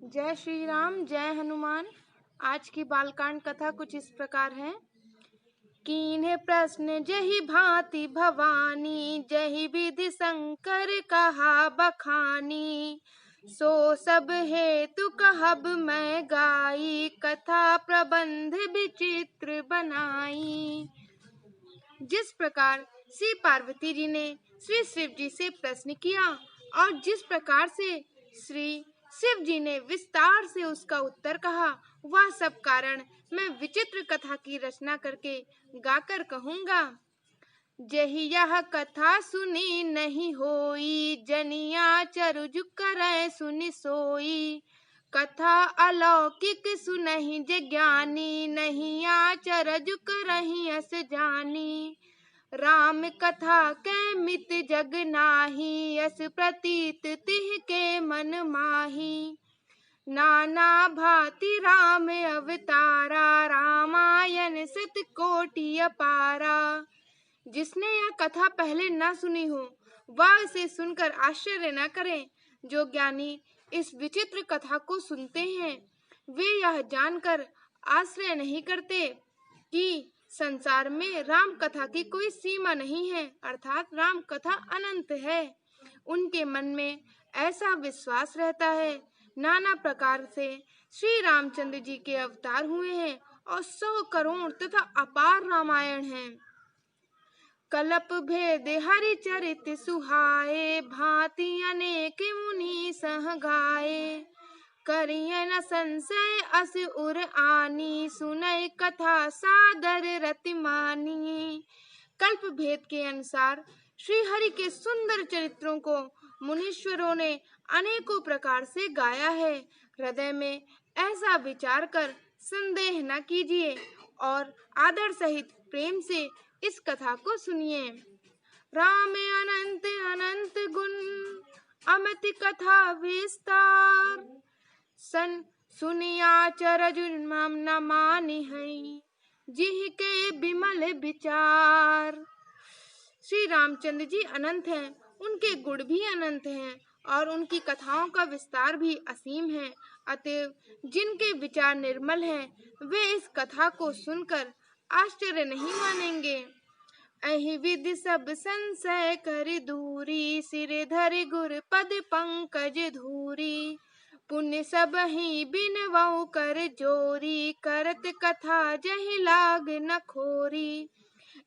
जय श्री राम, जय हनुमान। आज की बालकांड कथा कुछ इस प्रकार है। कीन्हे प्रश्न जहि भांति भवानी, जहि विधि शंकर कहा बखानी। सो सब हेतु कहब मैं गाई, कथा प्रबंध विचित्र बनाई। जिस प्रकार श्री पार्वती जी ने श्री शिव जी से प्रश्न किया और जिस प्रकार से श्री शिव जी ने विस्तार से उसका उत्तर कहा, वह सब कारण मैं विचित्र कथा की रचना करके गाकर कहूँगा। जहि यह कथा सुनी नहीं होई, जनिया चरुज करे सुनि सोई। कथा अलौकिक सुनहि जे ज्ञानी, नहीं आचरज करहि अस जानी। राम कथा के मित जग नाही, अस प्रतीत तिह के मन माही। नाना भांति राम अवतारा, रामायण सत कोटि अपारा। जिसने यह कथा पहले न सुनी हो, वह इसे सुनकर आश्चर्य न करे। जो ज्ञानी इस विचित्र कथा को सुनते हैं, वे यह जानकर आश्चर्य नहीं करते कि संसार में राम कथा की कोई सीमा नहीं है, अर्थात राम कथा अनंत है। उनके मन में ऐसा विश्वास रहता है। नाना प्रकार से श्री रामचंद्र जी के अवतार हुए हैं और 100 करोड़ तथा अपार रामायण है। कल्प भेद हरि चरित सुहाए, भांति अनेक मुनि सह गाए। करिय न संशय अस उर आनी, सुनय कथा सादर रति मानी। कल्प भेद के अनुसार श्री हरि के सुंदर चरित्रों को मुनीश्वरों ने अनेकों प्रकार से गाया है। हृदय में ऐसा विचार कर संदेह न कीजिए और आदर सहित प्रेम से इस कथा को सुनिए। राम अनंत अनंत गुण, अमित कथा विस्तार। सुनिया चरज मम न मानि है, जिह के बिमल विचार। श्री रामचंद्र जी अनंत हैं, उनके गुण भी अनंत हैं और उनकी कथाओं का विस्तार भी असीम है। अतएव जिनके विचार निर्मल हैं, वे इस कथा को सुनकर आश्चर्य नहीं मानेंगे। अहि विधि सब संशय कर दूरी, सिर धरि गुर पद पंकज धूरी। पुण्य सब ही बिनवऊ कर जोरी, करत कथा जहि लाग न खोरी।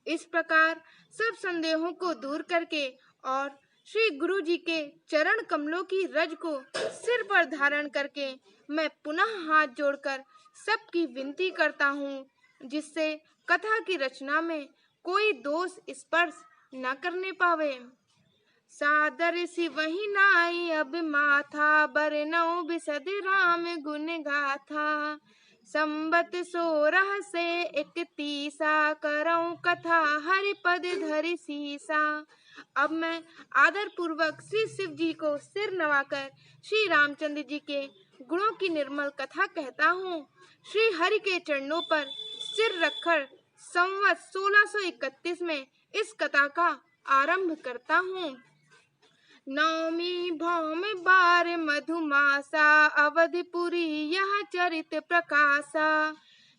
इस प्रकार सब संदेहों को दूर करके और श्री गुरु जी के चरण कमलों की रज को सिर पर धारण करके मैं पुनः हाथ जोड़कर सबकी विनती करता हूँ, जिससे कथा की रचना में कोई दोष स्पर्श न करने पावे। सादर सिवहि नाई अब माथा, बरनऊ बिसद राम गुण गाथा। संबत 16 से 31 करऊं कथा, हरि पद धरि सीसा। अब मैं आदर पूर्वक श्री शिव जी को सिर नवाकर श्री रामचंद्र जी के गुणों की निर्मल कथा कहता हूँ। श्री हरि के चरणों पर सिर रखकर संवत 1631 में इस कथा का आरंभ करता हूँ। नवमी भौम बार मधुमासा, अवधपुरी यह चरित प्रकाशा।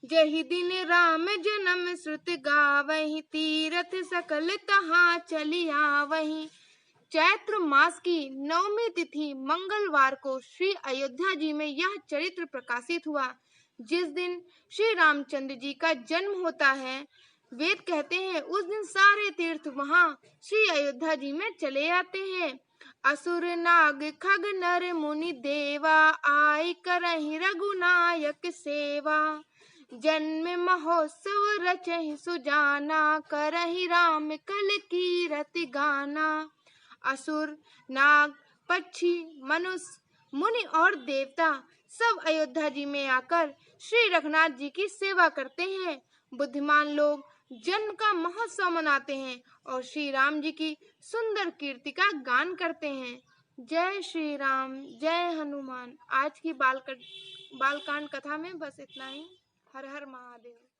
जहि दिन राम जन्म श्रुत गावहि, तीरथ सकल तहाँ चली आवहि। चैत्र मास की नवमी तिथि मंगलवार को श्री अयोध्या जी में यह चरित्र प्रकाशित हुआ। जिस दिन श्री रामचंद्र जी का जन्म होता है, वेद कहते हैं उस दिन सारे तीर्थ वहाँ श्री अयोध्या जी में चले आते हैं। असुर नाग खग नर मुनि देवा, आई करहि रघुनायक सेवा। जन्म महोत्सव रचहि सुजाना, करहि राम कल कीरति गाना। असुर नाग पक्षी मनुष्य मुनि और देवता सब अयोध्या जी में आकर श्री रघुनाथ जी की सेवा करते हैं। बुद्धिमान लोग जन्म का महोत्सव मनाते हैं और श्री राम जी की सुंदर कीर्ति का गान करते हैं। जय श्री राम, जय हनुमान। आज की बालकांड कथा में बस इतना ही। हर हर महादेव।